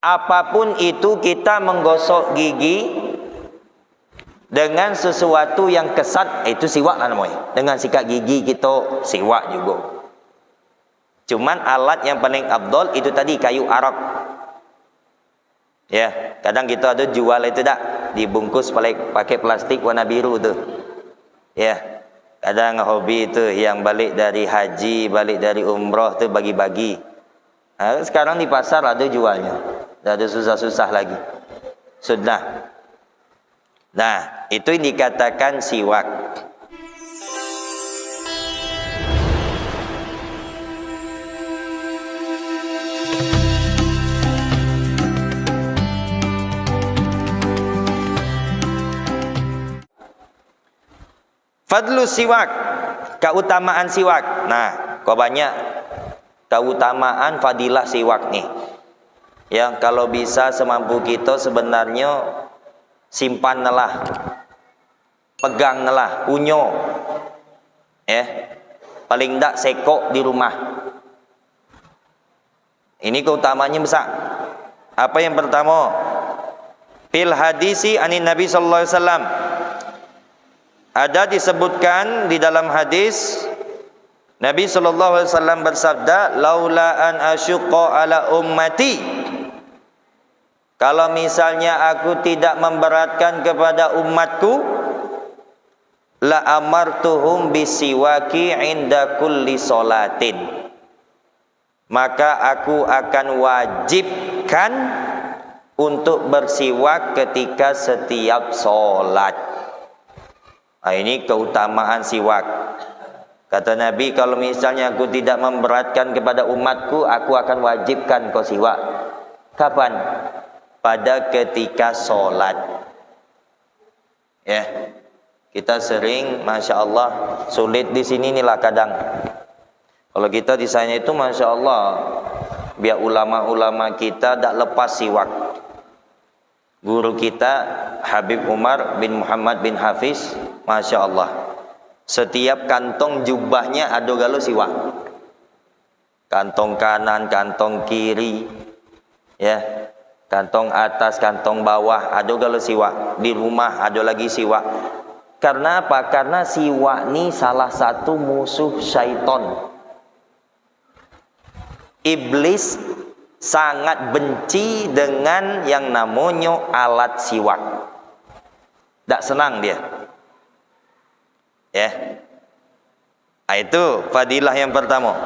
apapun itu kita menggosok gigi dengan sesuatu yang kesat, itu siwak lah namanya. Dengan sikat gigi kita siwak juga. Cuman alat yang paling afdol itu tadi kayu arak. Ya, kadang kita ada jual itu tak dibungkus pakai plastik warna biru tu. Ya. Kadang hobi itu yang balik dari haji, balik dari umrah tu bagi-bagi. Sekarang di pasar ada jualnya. Dah ada susah-susah lagi. Sudah. Nah, itu yang dikatakan siwak. Fadlu siwak, keutamaan siwak. Nah, kau banyak keutamaan fadilah siwak nih. Yang kalau bisa semampu kita sebenarnya simpanlah, peganglah, unyo. Paling tak sekok di rumah. Ini keutamanya besar. Apa yang pertama? Fil hadisi anin Nabi sallallahu alaihi wasallam. Ada disebutkan di dalam hadis Nabi sallallahu alaihi wasallam bersabda, laula an asyqa ala ummati, kalau misalnya aku tidak memberatkan kepada umatku, la amartuhum bisiwaki inda kulli salatin, maka aku akan wajibkan untuk bersiwak ketika setiap solat. Nah, ini keutamaan siwak. Kata Nabi, kalau misalnya aku tidak memberatkan kepada umatku, aku akan wajibkan kau siwak. Kapan? Pada ketika solat. Ya, kita sering, masya Allah, sulit di sini inilah kadang. Kalau kita di sana itu, masya Allah, biar ulama-ulama kita tak lepas siwak. Guru kita Habib Umar bin Muhammad bin Hafiz, masya Allah, setiap kantong jubahnya ada galo siwak. Kantong kanan, kantong kiri, ya, kantong atas, kantong bawah ada galo siwak. Di rumah ada lagi siwak. Karena apa? Karena siwak ini salah satu musuh syaitan. Iblis sangat benci dengan yang namanya alat siwak. Tak senang dia. Ya. Nah, itu fadilah yang pertama.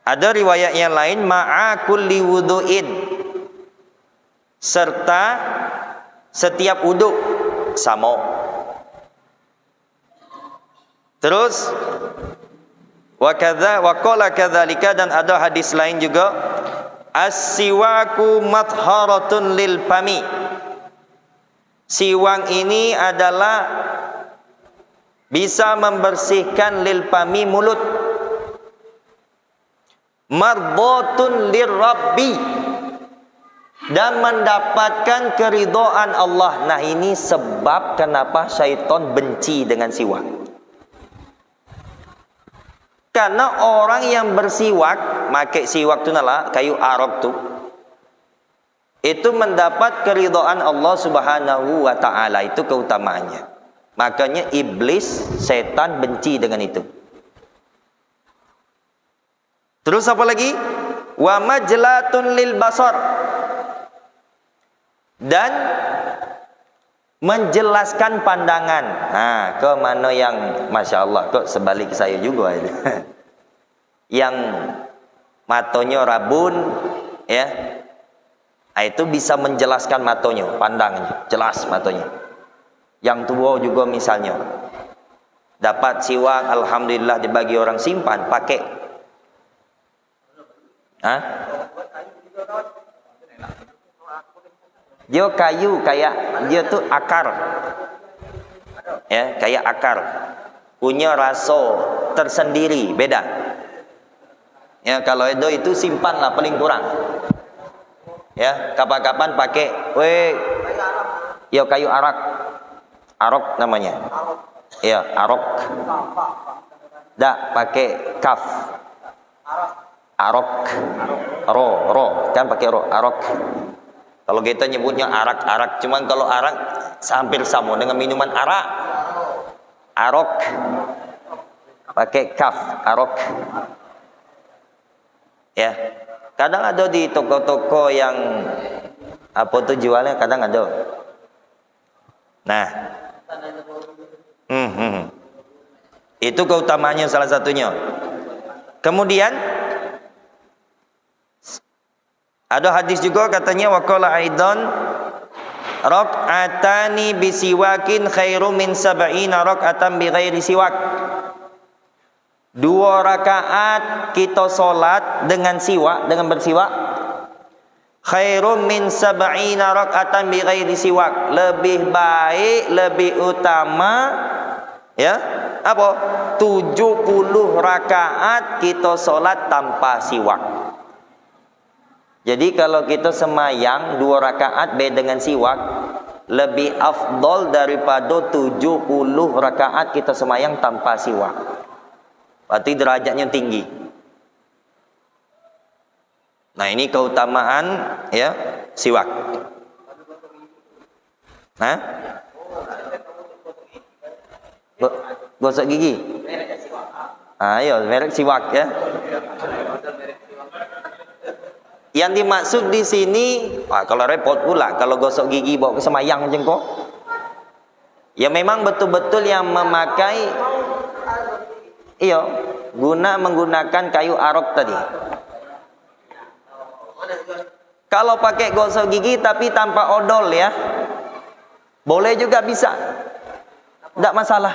Ada riwayat yang lain, ma'a kulli wudu'in, serta setiap wuduk sama. Terus wa qala kadzalika, dan ada hadis lain juga, as-siwaku matharatun lil fami, siwak ini adalah bisa membersihkan lil fami, mulut, mardhatun lirabbi, dan mendapatkan keridhaan Allah. Nah, ini sebab kenapa syaitan benci dengan siwak. Karena orang yang bersiwak, pakai siwak tu nala, kayu arak tu, itu mendapat keridhaan Allah Subhanahu wa taala. Itu keutamaannya. Makanya iblis, setan benci dengan itu. Terus apa lagi? Wa majlatun lil basar, dan menjelaskan pandangan. Nah, ke mana yang masya Allah, kok sebalik saya juga ini. Yang matanya rabun, ya, nah, itu bisa menjelaskan matanya, pandangnya jelas matanya. Yang tua juga misalnya dapat siwak, alhamdulillah, dibagi orang simpan, pakai. Hah? Dia kayu, kayak dia tuh akar, ya, kayak akar, punya rasa tersendiri, beda. Ya, kalau itu simpanlah paling kurang. Ya, kapan-kapan pakai, ya kayu arak, arok namanya. Ya, arok. Dah pakai kaf. Arok. Ro kan pakai ro, arok. Kalau kita nyebutnya arak. Cuman kalau arak hampir sama dengan minuman arak. Arok. Pakai kaf, arok. Ya. Kadang ada di toko-toko yang apa tuh jualnya, kadang ada. Nah. Itu keutamanya salah satunya. Kemudian ada hadis juga katanya waqala aidan raq'atani bisiwakin khairum min sab'ina raq'atan bighairi siwak. 2 rakaat kita solat dengan siwak, dengan bersiwak, khairum min sab'ina raq'atan bighairi siwak, lebih baik, lebih utama, ya, apa? 70 rakaat kita solat tanpa siwak. Jadi kalau kita semayang 2 rakaat beda dengan siwak, lebih afdol daripada 70 rakaat kita semayang tanpa siwak. Berarti derajatnya tinggi. Nah, ini keutamaan ya siwak. Hah? Gosok gigi. Ayo, merek siwak ya. Yang dimaksud di sini, kalau repot pula kalau gosok gigi bawa ke semayang macam kok. Ya memang betul-betul yang memakai menggunakan kayu arok tadi. Kalau pakai gosok gigi tapi tanpa odol ya, boleh juga, bisa, tidak masalah.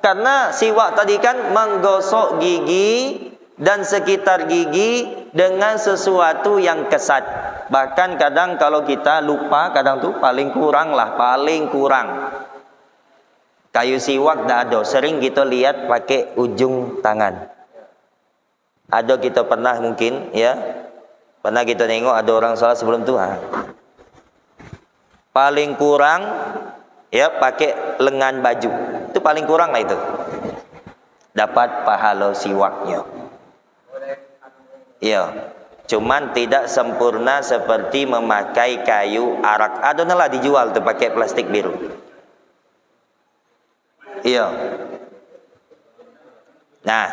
Karena siwak tadi kan menggosok gigi dan sekitar gigi dengan sesuatu yang kesat. Bahkan kadang kalau kita lupa, kadang tuh paling kurang. Kayu siwak dah ada, sering kita lihat pakai ujung tangan. Ada kita pernah mungkin ya, pernah kita tengok ada orang salat sebelum tu, paling kurang ya pakai lengan baju. Itu paling kurang lah itu. Dapat pahala siwaknya. Iya, cuman tidak sempurna seperti memakai kayu arak. Ada lah dijual tuh pakai plastik biru. Iya. Nah,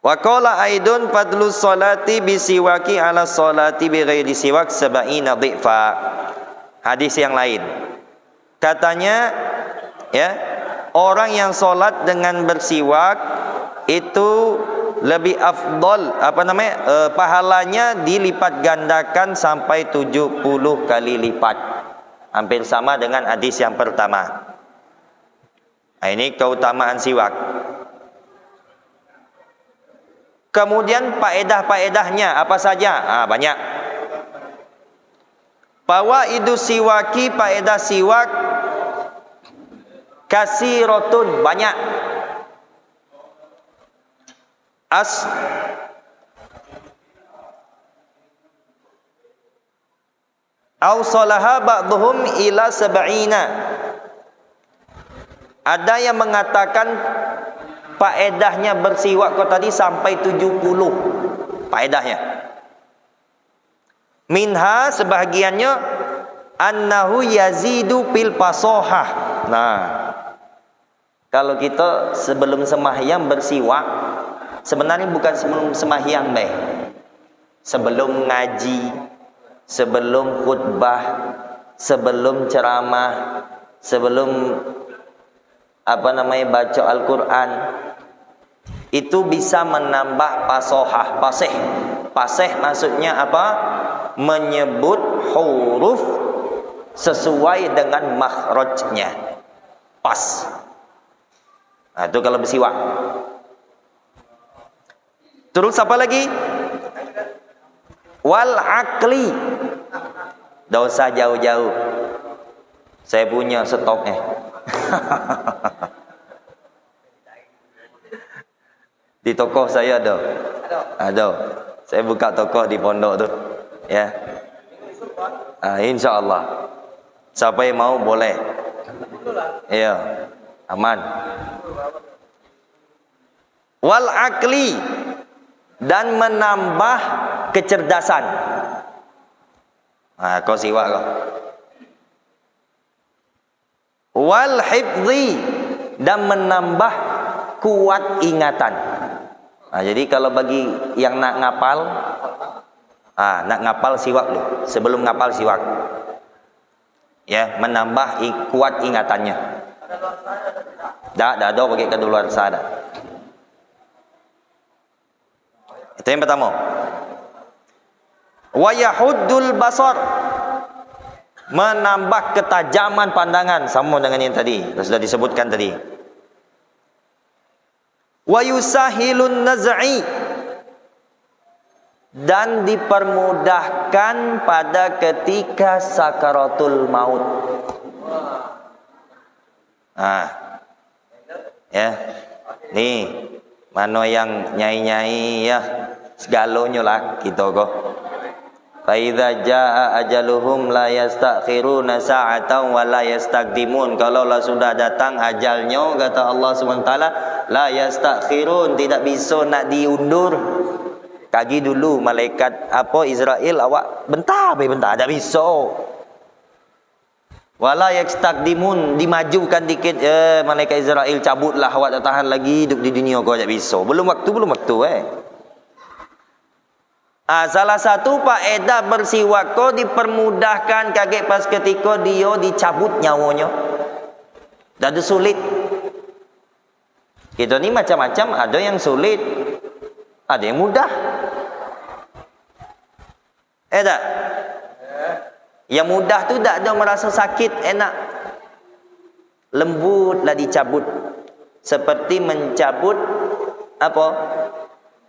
wa qala aidun fadlu sholati bisiwaki ala sholati bighairi siwak sab'ina dhifa. Hadis yang lain. Katanya ya, orang yang sholat dengan bersiwak itu lebih afdol, pahalanya dilipat gandakan sampai 70 kali lipat. Hampir sama dengan hadis yang pertama. Nah, ini keutamaan siwak. Kemudian faedah-faedahnya apa saja? Banyak. Fawaidu siwaki, faedah siwak kasiratun, banyak. Awsalaha ba'dhum ila sab'ina. Ada yang mengatakan faedahnya bersiwak kau tadi sampai 70 faedahnya. Minha, sebahagiannya, annahu yazidu fil fasohah. Nah, kalau kita sebelum sembahyang bersiwak, sebenarnya bukan sebelum sembahyang, sebelum ngaji, sebelum khutbah, sebelum ceramah, sebelum baca Al-Quran, itu bisa menambah pasohah. Pasih maksudnya apa? Menyebut huruf sesuai dengan makhrajnya, pas. Nah, itu kalau bersiwak. Terus apa lagi? Wal akli. Dosa jauh-jauh. Saya punya stoknya. Di toko saya ada. Saya buka toko di pondok tu, ya. Insya Allah. Siapa yang mau boleh. Iya, aman. Wal akli, dan menambah kecerdasan. Nah, kau siwak kau. Wal hifzi, dan menambah kuat ingatan. Nah, jadi kalau bagi yang nak ngapal, nak ngapal siwak dulu. Sebelum ngapal siwak, ya, menambah kuat ingatannya. Dah ada pakai kadaluarsa dah. Itu yang pertama. Wa yahuddul basar, menambah ketajaman pandangan, sama dengan yang tadi sudah disebutkan tadi. Wa yusahilun naz'i, dan dipermudahkan pada ketika sakaratul maut. Ya, nih mana yang nyai-nyai ya segalanya lah kita kok. Fa idza jaa ajaluhum la yastakhiruna sa'atan wa la yastaqdimun. Kalau lah sudah datang ajalnya, kata Allah SWT, la yastakhirun, tidak bisa nak diundur. Kagi dulu malaikat Israel, awak bentar tak bisa. Wala yastaqdimun, dimajukan dikit, malaikat Israel cabutlah, awak tak tahan lagi hidup di dunia kau tak bisa. Belum waktu salah satu faedah bersiwak kau dipermudahkan kaget pas ketika dia dicabut nyawanya. Dah ada sulit. Kita ni macam-macam, ada yang sulit, ada yang mudah. Tak? Yang mudah tu tak ada merasa sakit, enak. Lembutlah dicabut. Seperti mencabut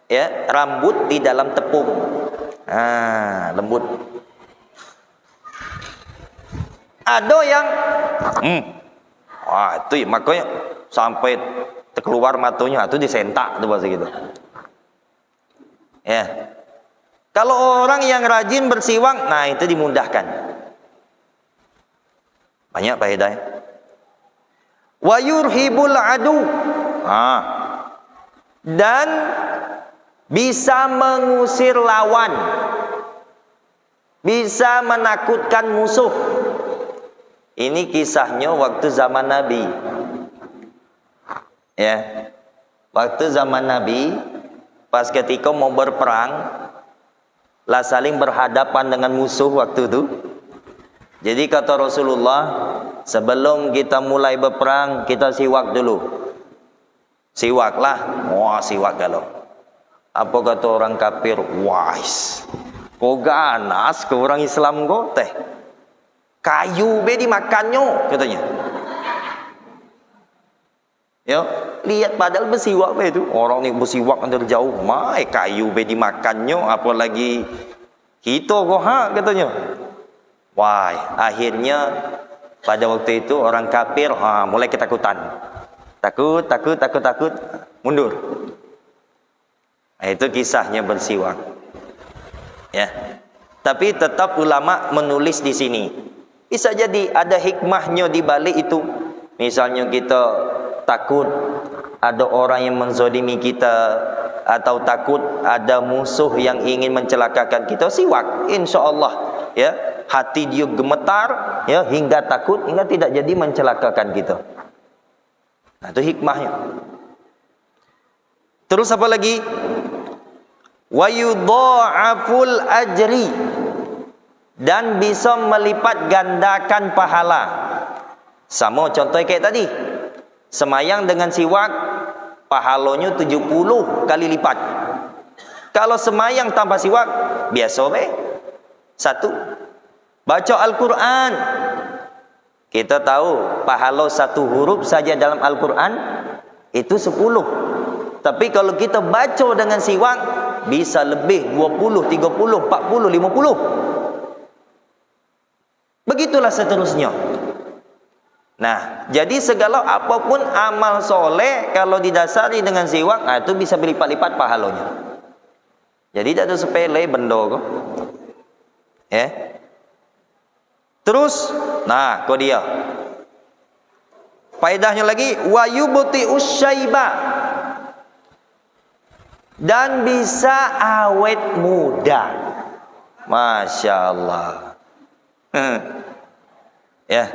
ya, rambut di dalam tepung. Lembut. Ada yang itu makanya sampai terkeluar matanya, itu disentak tu bahasa gitu. Ya. Kalau orang yang rajin bersiwak, nah itu dimudahkan. Banyak faedahnya. Wa yurhibul adu. Dan bisa mengusir lawan. Bisa menakutkan musuh. Ini kisahnya waktu zaman Nabi. Ya. Waktu zaman Nabi, pas ketika mau berperang, lah saling berhadapan dengan musuh waktu itu. Jadi kata Rasulullah, sebelum kita mulai berperang, kita siwak dulu. Siwaklah. Wah, siwak kalau. Apa kata orang kafir? Wais, kau ganas ke orang Islam kau teh. Kayu be dimakannya katanya. Ya, lihat padahal bersiwak be itu. Orang ni bersiwak dari jauh, mai kayu be dimakannya, apalagi kita kok katanya. Wah, akhirnya pada waktu itu orang kafir mulai ketakutan. Takut, mundur. Nah, itu kisahnya bersiwak. Ya. Tapi tetap ulama menulis di sini. Bisa jadi ada hikmahnya di balik itu. Misalnya kita takut ada orang yang menzolimi kita, atau takut ada musuh yang ingin mencelakakan kita, siwak, insyaallah ya, hati dia gemetar ya, hingga takut, hingga tidak jadi mencelakakan kita. Nah, itu hikmahnya. Terus apa lagi? Wa yudha'aful ajri, dan bisa melipat gandakan pahala. Sama contoh kayak tadi, semayang dengan siwak pahalanya 70 kali lipat. Kalau semayang tanpa siwak biasa be. Satu, baca Al-Quran, kita tahu pahala satu huruf saja dalam Al-Quran itu 10. Tapi kalau kita baca dengan siwak bisa lebih, 20, 30, 40, 50. Begitulah seterusnya. Nah, jadi segala apapun amal soleh kalau didasari dengan siwak, nah itu bisa berlipat-lipat pahalanya. Jadi tidak ada sepele benda kok. Ya. Terus, nah, kok dia. Faedahnya lagi, wa yubti usyaiba, dan bisa awet muda. Masya Allah. Ya,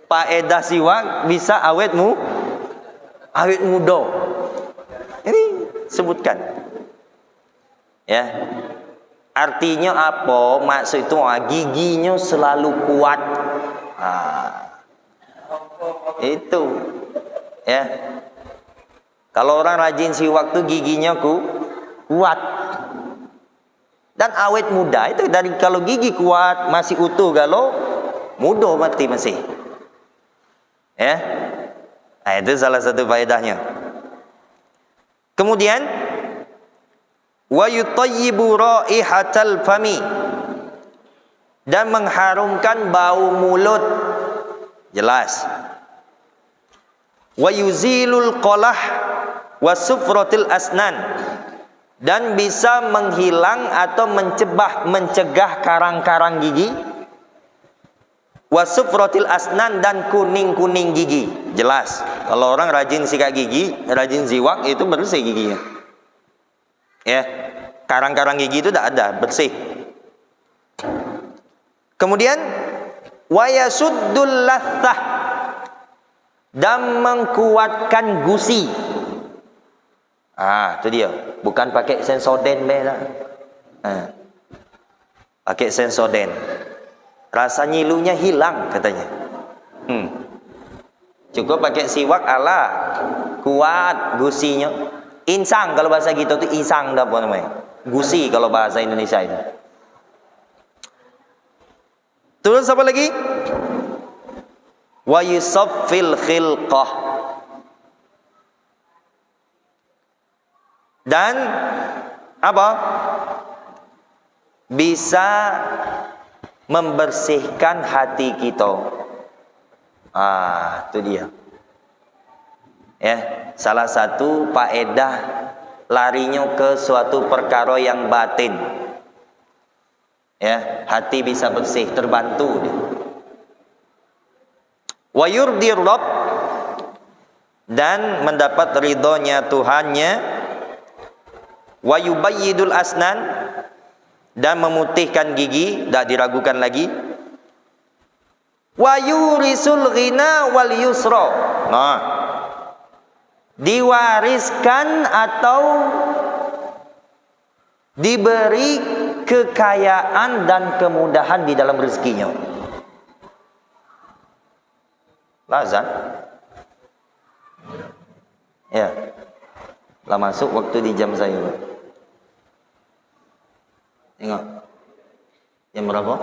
faedah siwak bisa awet muda. Ini sebutkan. Ya, artinya apa? Maksud itu giginya selalu kuat. Itu, ya. Kalau orang rajin siwak tuh giginya kuat dan awet muda. Itu dari kalau gigi kuat masih utuh, kalau muda mati masih. Ya, nah, itu salah satu faedahnya. Kemudian wa yutayyibu raihatal fami, dan mengharumkan bau mulut. Jelas. Wa yuzilul qalah wa sufratil asnan, dan bisa menghilang atau mencegah karang-karang gigi. Wa sufratil asnan, dan kuning-kuning gigi. Jelas. Kalau orang rajin sikat gigi, rajin siwak, itu bersih giginya. Ya, karang-karang gigi itu tidak ada, bersih. Kemudian wa yasuddul lathah, dan mengkuatkan gusi. Itu dia. Bukan pakai Sensoden lah. Pakai Sensoden, rasa nyilunya hilang katanya. Cukup pakai siwak, ala kuat gusinya. Insang kalau bahasa kita itu insang, dah apa namanya? Gusi kalau bahasa Indonesia itu. Terus apa lagi? Wa yusaffil khilqah, dan apa? Bisa membersihkan hati kita. Itu dia. Ya, salah satu faedah larinya ke suatu perkara yang batin. Ya, hati bisa bersih, terbantu dia. Wa yurdir Rabb, dan mendapat ridhonya Tuhannya. Wa yubayyidul asnan, dan memutihkan gigi, tidak diragukan lagi. Wa yurisul ghina wal yusra, diwariskan atau diberi kekayaan dan kemudahan di dalam rezekinya. Lazan, ya, lah masuk waktu di jam saya. Tengok, jam berapa?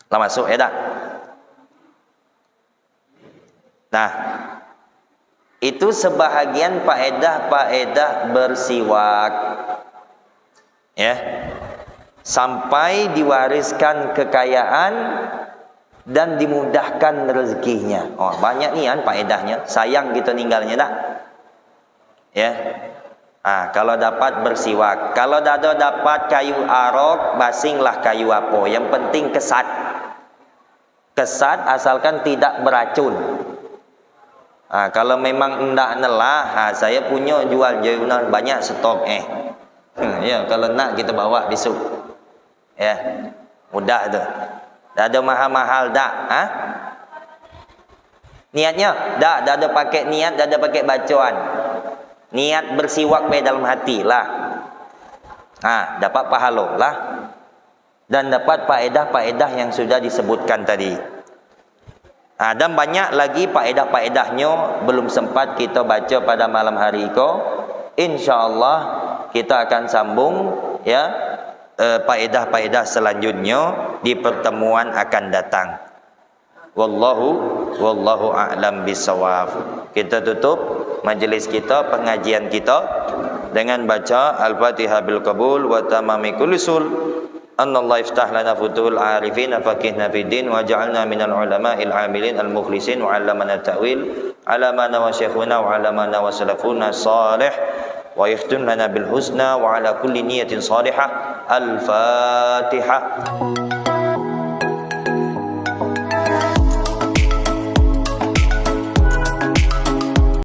Lah masuk, ya tak? Nah, itu sebahagian faedah-faedah bersiwak. Ya, sampai diwariskan kekayaan dan dimudahkan rezekinya. Banyak nih kan faedahnya. Sayang kita ninggalnya dah. Ya. Kalau dapat bersiwak, kalau dapat kayu arok, basinglah kayu apa. Yang penting kesat. Kesat asalkan tidak beracun. Kalau memang enggak nelah, saya punya jual jaunan banyak stok. Ya, kalau nak kita bawa besok. Ya, mudah tu. Dah ada mahal-mahal dak? Niatnya dah ada pakai niat, dah ada pakai bacaan. Niat bersiwak baik dalam hati lah. Dapat pahala lah. Dan dapat faedah-faedah yang sudah disebutkan tadi. Dan banyak lagi faedah-faedahnya belum sempat kita baca pada malam hari ini. InsyaAllah kita akan sambung, ya, faedah-faedah selanjutnya di pertemuan akan datang. Wallahu a'lam bisawab. Kita tutup majlis kita, pengajian kita dengan baca Al-Fatihah bil qabul wa tamami kulli sul. Anallahu iftah lana futuhul arifin faqihna fid din wa ja'alna minal ulama'il amilin al mukhlisin wa 'allamana ta'wil 'alamana wa syekhuna wa 'alamana wa salafuna salih wa yakhtim lana bil husna wa 'ala kulli niyatin salihah. Al-Fatihah.